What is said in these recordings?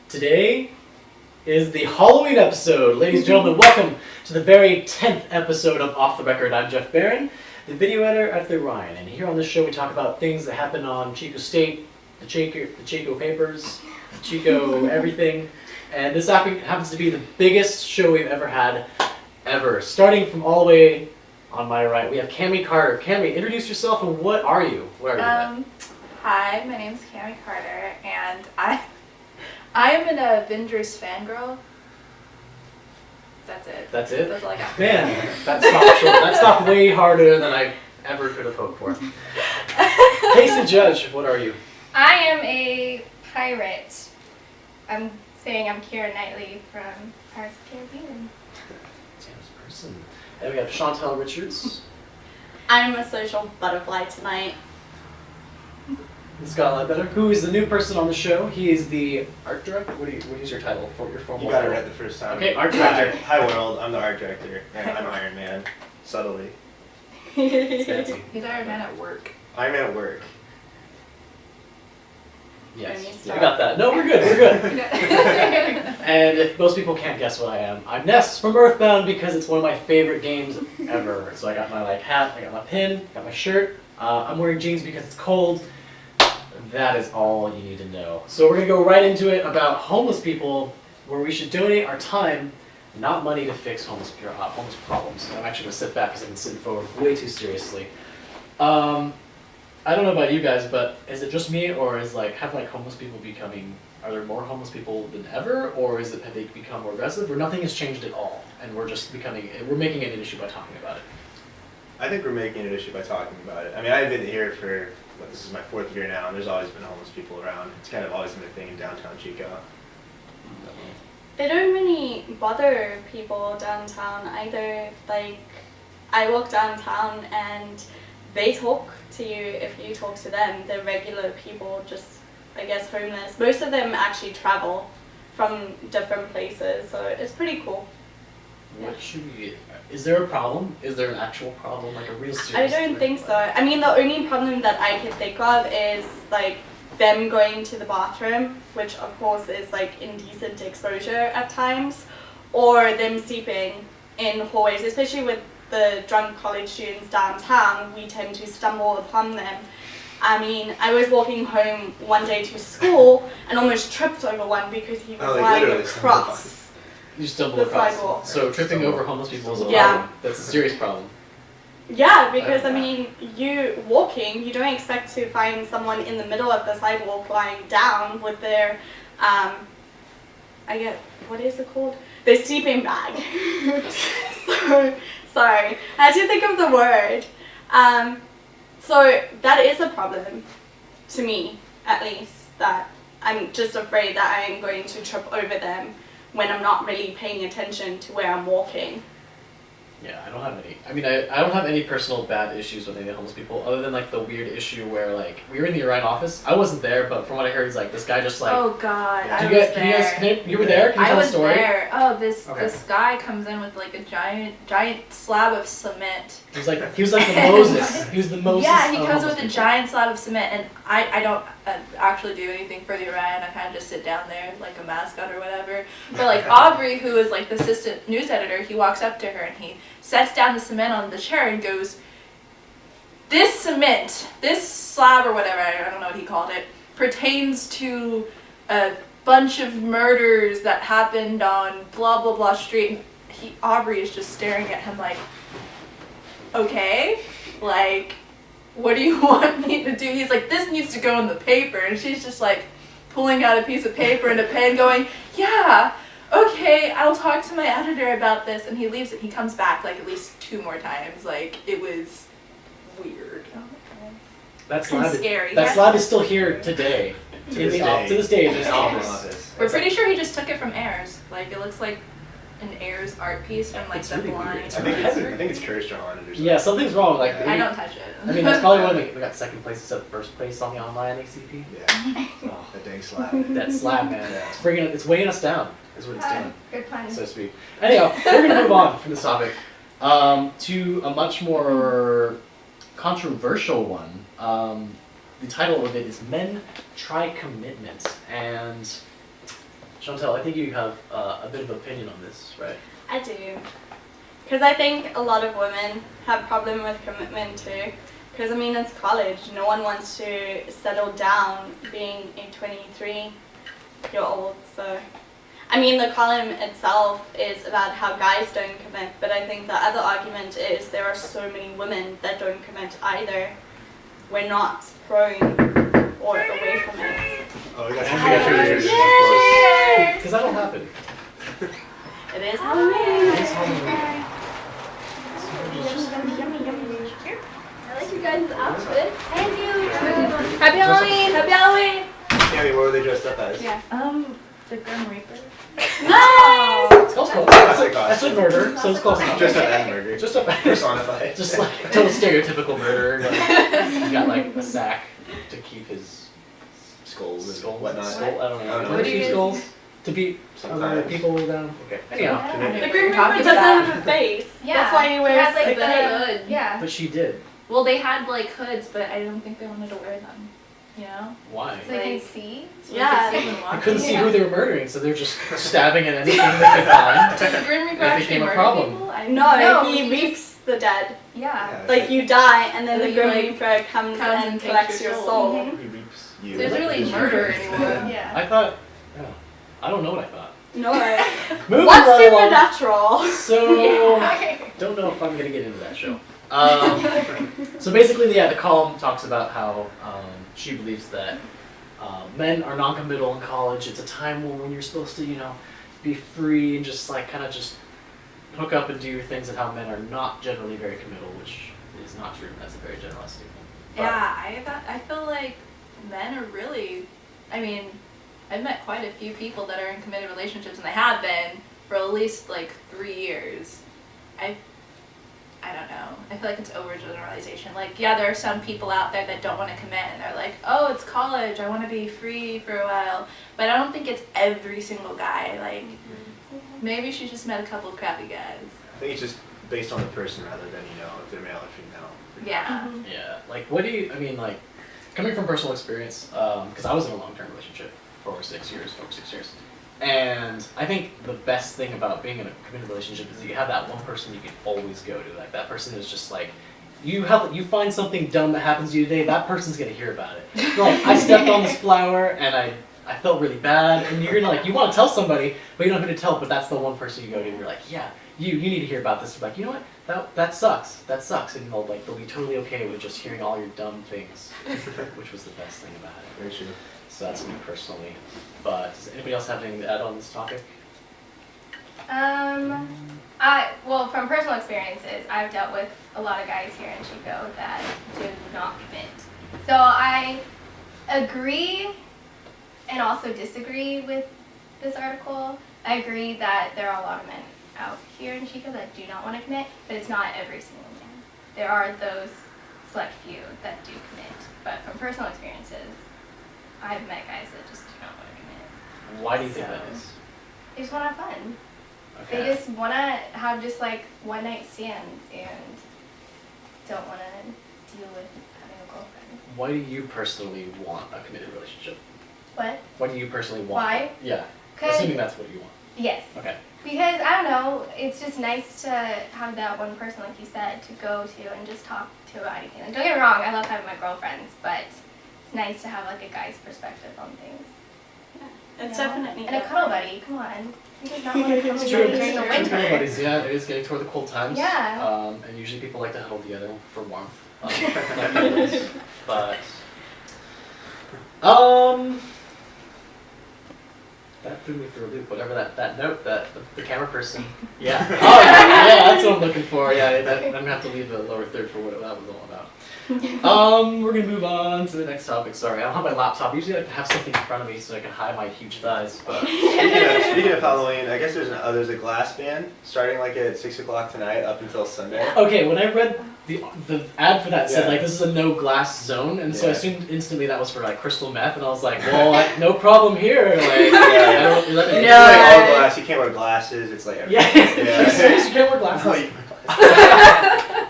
Today is the Halloween episode. Ladies and gentlemen, welcome to the very 10th episode of Off the Record. I'm Jeff Barron, the video editor at The Ryan, and here on this show we talk about things that happen on Chico State, the Chico papers, the Chico everything, and this happens to be the biggest show we've ever had, ever. Starting from all the way on my right, we have Cammi Carter. Cammi, introduce yourself and what are you? Where are you? Hi, my name's Cammi Carter, and I am an Avengers fangirl. That's it. That's it? That's all I got. Man, that stopped short. That stopped way harder than I ever could have hoped for. Kasey Judge, what are you? I am a pirate. I'm saying I'm Keira Knightley from Pirates of the Caribbean. James person. And we have Chantal Richards. I'm a social butterfly tonight. And Scott Ledbetter, who is the new person on the show. He is the art director. What is your title for your formal You got it title? right the first time. Okay, art director. Hi world, I'm the art director, and I'm Iron Man, subtly. It's fancy. He's Iron Man at work. Iron Man at work. Yes, we got that. No, we're good. We're good. And if most people can't guess what I am, I'm Ness from Earthbound because it's one of my favorite games ever. So I got my hat, I got my pin, got my shirt. I'm wearing jeans because it's cold. That is all you need to know. So we're gonna go right into it about homeless people, where we should donate our time, not money, to fix homeless problems. I'm actually gonna sit back because I've been sitting forward way too seriously. I don't know about you guys, but is it just me, or have homeless people are there more homeless people than ever, or have they become more aggressive, or nothing has changed at all, and we're making it an issue by talking about it? I think we're making it an issue by talking about it. I mean, I've been here for, this is my 4th year now, and there's always been homeless people around. It's kind of always been a thing in downtown Chico. They don't really bother people downtown either. I walk downtown and they talk to you if you talk to them. They're regular people, just, I guess, homeless. Most of them actually travel from different places, so it's pretty cool. Is there a problem? Is there an actual problem, like a real serious I don't think so. I mean, the only problem that I could think of is them going to the bathroom, which of course is indecent exposure at times, or them sleeping in hallways, especially with the drunk college students downtown. We tend to stumble upon them. I mean, I was walking home one day to school and almost tripped over one because he was lying across. You stumble the across. sidewalk. So tripping over homeless people is a problem. Yeah. That's a serious problem. Yeah, because I mean, you walking, you don't expect to find someone in the middle of the sidewalk lying down with their, what is it called? Their sleeping bag. Sorry, I had to think of the word. So that is a problem, to me, at least, that I'm just afraid that I'm going to trip over them when I'm not really paying attention to where I'm walking. Yeah, I don't have any. I mean, I don't have any personal bad issues with any homeless people, other than the weird issue where we were in the Orion office. I wasn't there, but from what I heard, this guy just Oh God, Yeah. I was there. You were there? Can you tell the story? I was there. Oh, this guy comes in with a giant slab of cement. He was like the Moses. He was the Moses. Yeah, he comes of with a giant slab of cement, and I don't actually do anything for the Orion. I kind of just sit down there like a mascot or whatever. But Aubrey, who is the assistant news editor, he walks up to her and he sets down the cement on the chair and goes, "This cement, this slab or whatever, I don't know what he called it, pertains to a bunch of murders that happened on blah blah blah street." And Aubrey is just staring at him okay, what do you want me to do? He's "This needs to go in the paper," and she's just pulling out a piece of paper and a pen going, "Yeah, okay, I'll talk to my editor about this," and he leaves it. He comes back at least 2 more times. It was weird. That's scary. That slab is still here today. To this day in this office. We're pretty sure he just took it from Ayers. It looks like an Ayers art piece from It's the really blind. weird. I think it's cursed on it or something. Yeah, something's wrong. I don't touch it. I mean, that's probably why we got second place instead of first place on the online ACP. Yeah. Oh, That dang slab. that slab, man. It's weighing us down. Is what it's doing. Good plan. So sweet. Anyhow, we're gonna move on from this topic to a much more controversial one. The title of it is "Men Try Commitment," and Chantal, I think you have a bit of opinion on this, right? I do. Because I think a lot of women have problem with commitment too. Because I mean, it's college. No one wants to settle down being a 23-year-old. So, I mean, the column itself is about how guys don't commit. But I think the other argument is there are so many women that don't commit either. We're not prone or away from it. Oh, we got trick-or-treaters, of Because that'll happen. It is Halloween. It's Halloween. I like you guys' outfit. Thank you. Happy Halloween! Happy Halloween! Cammi, what were they dressed up as? Yeah. The Grim Reaper. Nice! It's close enough. Classic That's a murder, so it's close enough. Dressed up as murder. Just a Personified. just like a total stereotypical murderer. Like, he's got like a sack to keep his Skulls and skull. whatnot. Skull? I don't know. I don't know. What do you skulls? To beat other Sometimes. people down. Okay. Anyhow, The Grim Reaper doesn't have a face. Yeah. That's why he He wears has, like, a the cape. hood. Yeah. but she did. Well, they had like hoods, but I don't think they wanted to wear them. You know? So Why? they can Like- see. So Yeah. they could see them I walking. couldn't see who they were murdering, so they're just stabbing at anything they could find. Does the Grim Reaper It actually became a murder problem. people? No, No, he he reaps the dead. Yeah. Yeah, Like you die, and then And the then Grim you, Reaper comes comes and and collects takes your your soul. soul. He reaps you. So there's really murder anyone. Yeah. I thought. Oh, I don't know what I thought. No. Moving What's right along. supernatural? So, don't know if I'm gonna get into that show. So basically, yeah, the column talks about how she believes that men are non-committal in college. It's a time when you're supposed to, be free and just like kind of just hook up and do your things, and how men are not generally very committal, which is not true. That's a very general statement. But- Yeah, I feel like men are really, I mean, I've met quite a few people that are in committed relationships, and they have been for at least like 3 years. I don't know. I feel like it's overgeneralization. Like, yeah, there are some people out there that don't want to commit, and they're like, oh, it's college, I want to be free for a while. But I don't think it's every single guy. Like, maybe she just met a couple of crappy guys. I think it's just based on the person rather than, if they're male or female. Yeah. Yeah, like what do you, I mean, like, coming from personal experience, because I was in a long-term relationship for over 6 years, and I think the best thing about being in a committed relationship is that you have that one person you can always go to, like that person is just like, you find something dumb that happens to you today, that person's gonna hear about it. Like, I stepped on this flower and I felt really bad, and you're gonna you want to tell somebody, but you don't know who to tell, but that's the one person you go to and you're like, yeah, you need to hear about this. You're like, you know what, that sucks, and they'll be totally okay with just hearing all your dumb things, which was the best thing about it. Very true. So that's me personally. But does anybody else have anything to add on this topic? Well, from personal experiences, I've dealt with a lot of guys here in Chico that do not commit. So I agree and also disagree with this article. I agree that there are a lot of men out here in Chico that do not want to commit, but it's not every single man. There are those select few that do commit. But from personal experiences, I've met guys that just do not want to commit. Why do you think that is? They just want to have fun. Okay. They just want to have just like one night stands and don't want to deal with having a girlfriend. Why do you personally want a committed relationship? What? Why do you personally want? Why? Yeah. 'Cause- Assuming that's what you want. Yes. Okay. Because, I don't know, it's just nice to have that one person, like you said, to go to and just talk to about anything. Like, don't get me wrong, I love having my girlfriends, but it's nice to have like a guy's perspective on things. It's You know? definitely And a cuddle buddy, come on. Who does not want to cuddle It's buddy true. during the True, winter? buddies. Yeah, it is getting toward the cold times. Yeah. And usually people like to huddle together for warmth. Like Panelists. But that threw me for a loop. Whatever that note, the camera person. Yeah. Oh yeah, that's what I'm looking for. Yeah, I'm gonna have to leave the lower third for what that was all about. We're gonna move on to the next topic. Sorry, I don't have my laptop. Usually I like to have something in front of me so I can hide my huge thighs. But Speaking of Halloween, I guess there's a glass band starting like at 6 o'clock tonight up until Sunday. okay, when I read the ad for that said Yeah. like this is a no glass zone, and so I Yeah. assumed instantly that was for like crystal meth, and I was like, well, no problem here. Like, I don't, It's no. like all glass. You can't wear glasses. It's like Yeah. Yeah. Are you serious? You can't wear glasses. No, you-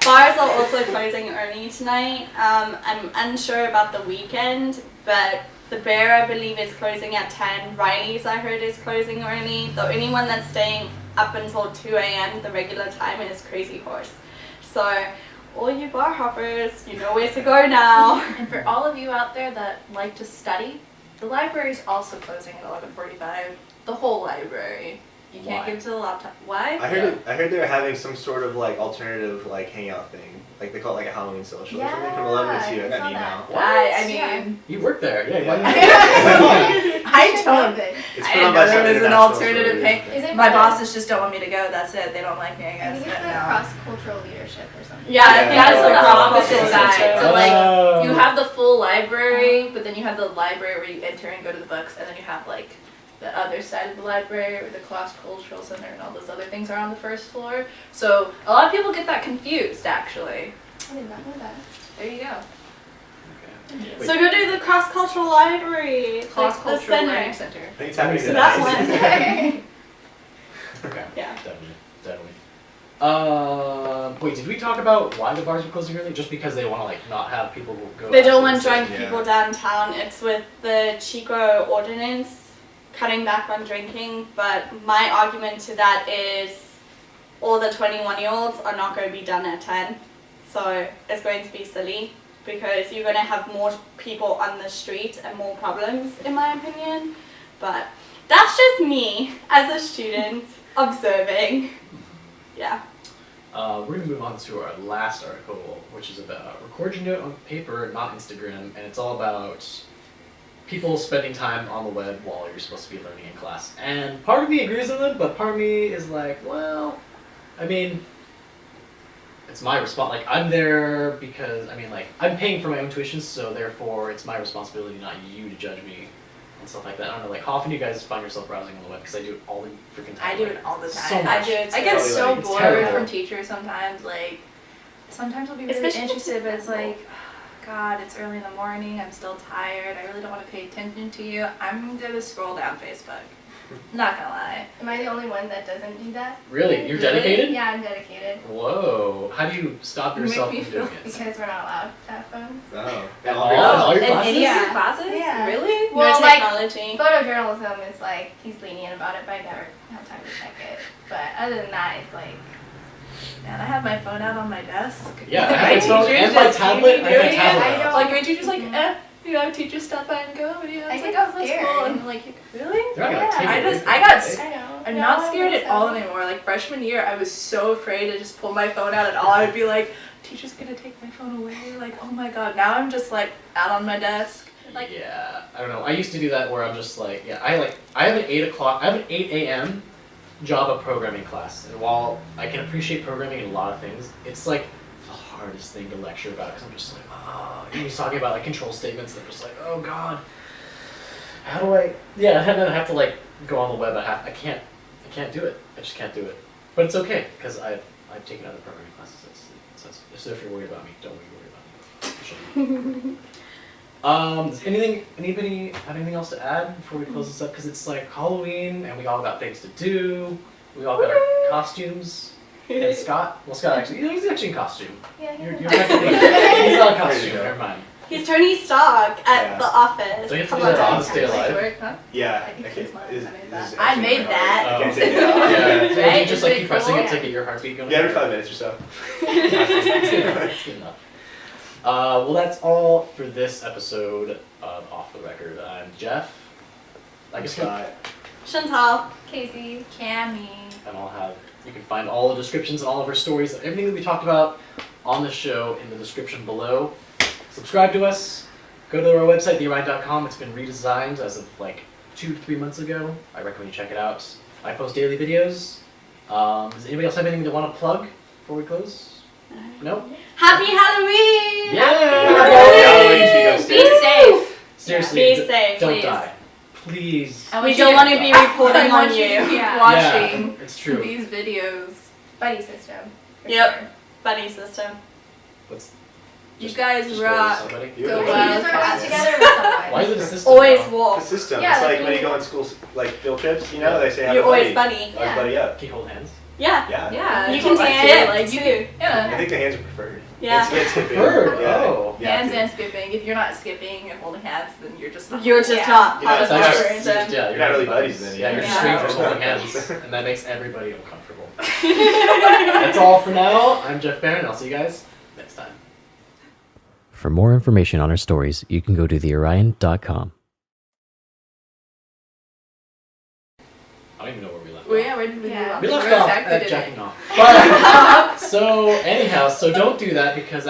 Bars are also closing early tonight. I'm unsure about the weekend, but The Bear, I believe, is closing at 10. Riley's, I heard, is closing early. The only one that's staying up until 2 a.m., the regular time, is Crazy Horse. So, all you bar hoppers, you know where to go now. And for all of you out there that like to study, the library is also closing at 11:45. The whole library. You can't Why? get to the laptop. Why? I heard they were having some sort of like alternative like hangout thing. Like they call it like a Halloween social or something from 11 to 2. I got an email. I mean, Yeah. You work there, yeah. Yeah. I don't. it. It's I put didn't on by know some there was an international alternative stories. pay. Is it My for- bosses just don't want me to go. That's it. They don't like me. I I guess. think it's But the no. cross-cultural leadership or something. Yeah, That's on the cross-cultural opposite side. culture. So like, Oh. you have the full library, but then you have the library where you enter and go to the books, and then you have like the other side of the library where the cross-cultural center and all those other things are on the first floor. So a lot of people get that confused. Actually, I did not know that. there you go. Okay. So go to the cross-cultural library. the Cross-cultural center. learning center. I think it's happening So today. that one. Okay. Yeah. Definitely. Wait, did we talk about why the bars were closing early? Just because they want to like not have people go. They out don't to want the drunk city? people downtown. It's with the Chico ordinance, cutting back on drinking. But my argument to that is all the 21-year-olds are not going to be done at 10. So it's going to be silly because you're going to have more people on the street and more problems, in my opinion. But that's just me as a student observing. Yeah. We're going to move on to our last article, which is about record your note on paper, not Instagram, and it's all about people spending time on the web while you're supposed to be learning in class. And part of me agrees with it, but part of me is like, well, I mean, it's my response. Like, I'm there because, I mean, like, I'm paying for my own tuition, so therefore it's my responsibility, not you, to judge me and stuff like that. I don't know, like, how often do you guys find yourself browsing on the web? Because I do it all the freaking time. I do like, it all the time. So much. I do it I get Totally, so like, it's bored terrible. from teachers sometimes. Like, sometimes I'll be really Especially interested, but it's people. like, God, it's early in the morning. I'm still tired. I really don't want to pay attention to you. I'm gonna scroll down Facebook. Not gonna lie. Am I the only one that doesn't do that? Really? You're Really? dedicated? Yeah, I'm dedicated. Whoa. How do you stop You make yourself me from doing feel- it? Because we're not allowed to have phones. Oh. At All all? your Oh, classes? all your in classes? any of your Yeah. classes? Yeah. Really? Well, no like, technology. Photojournalism is like, he's lenient about it, but I never have time to check it. But other than that, it's like, Man, I have my phone out on my desk. Yeah, I My have my phone teachers and my just see tablet. me I have my doing it. tablet I out. don't- Like, my teacher's like, you know, teachers stop by and go, and you know, I it's like, get oh, that's scared. cool. And I'm like, really? They're not gonna Yeah. take I it just- away I got from you, I know. I'm No, not I scared think at all so. anymore. Like freshman year, I was so afraid to just pull my phone out at all. I would be like, teacher's gonna take my phone away. Like, oh my god. Now I'm just like out on my desk. Like, yeah, I don't know. I used to do that where I'm just like, yeah, I have an 8 a.m. Java programming class, and while I can appreciate programming in a lot of things, it's like the hardest thing to lecture about because I'm just like, oh, and he's talking about like control statements, and I'm just like, oh god, how do I? Yeah, and then I have to like go on the web. I can't do it. I just can't do it. But it's okay because I've taken other programming classes. So if you're worried about me, don't worry about me. Does anybody have anything else to add before we close this up? Because it's like Halloween and we all got things to do. We all got our costumes. And Scott, Scott he's actually in costume. Yeah, You're yeah. technically, he's not in costume, never mind. He's Tony Stark at Yeah. the office. So you have to Come do that on. on Stay Alive? Work, huh? Yeah. I think Okay. it's mine. Is- I made is that. actually I made my that. heart. Oh. I can't take it out. Yeah, so Right? you just like Isn't keep it pressing cool? it to get your heartbeat going. Yeah, every 5 minutes or so. That's good enough. Well, that's all for this episode of Off the Record. I'm Jeff. I guess Scott. Chantal. Casey. Cammi. and you can find all the descriptions and all of our stories, everything that we talked about on the show in the description below. Subscribe to us. Go to our website, theorion.com. It's been redesigned as of like 2 to 3 months ago. I recommend you check it out. I post daily videos. Does anybody else have anything they want to plug before we close? No? Happy Halloween! Yeah! Be safe. Seriously, Be safe, don't please. die. Please. I We want don't you want to be reporting I on want you to you. keep Yeah. watching Yeah, it's true. these videos. Buddy system. for Yep. sure. Buddy system. Let's You just- guys just rock. somebody. You Go have You a- wild. just work together with someone. Why is it a system? Always now? The walk. system. Yeah, it's like like when when you go you- on school, like field trips, you know, they say have You're a buddy. always buddy. Always Yeah. buddy up. Can you hold hands? Yeah. Yeah. Yeah. You can totally. skip, Like you too. can, I yeah. think the hands are preferred. Yeah. It's skipping. Preferred? Yeah. Oh. Yeah, Hands dude. and skipping. If you're not skipping and holding hands, then you're just not. You're just yeah. not part Yeah, of the it's That's- system. yeah, You're not really buddies then, Yeah, you're yeah. strangers holding hands, and that makes everybody uncomfortable. That's all for now. I'm Jeff Barron. I'll see you guys next time. For more information on our stories, you can go to theorion.com. I don't even know where we left Well, off. yeah, where did we Yeah. leave off? We left Where off exactly at did jacking it? off. But, so anyhow, so don't do that because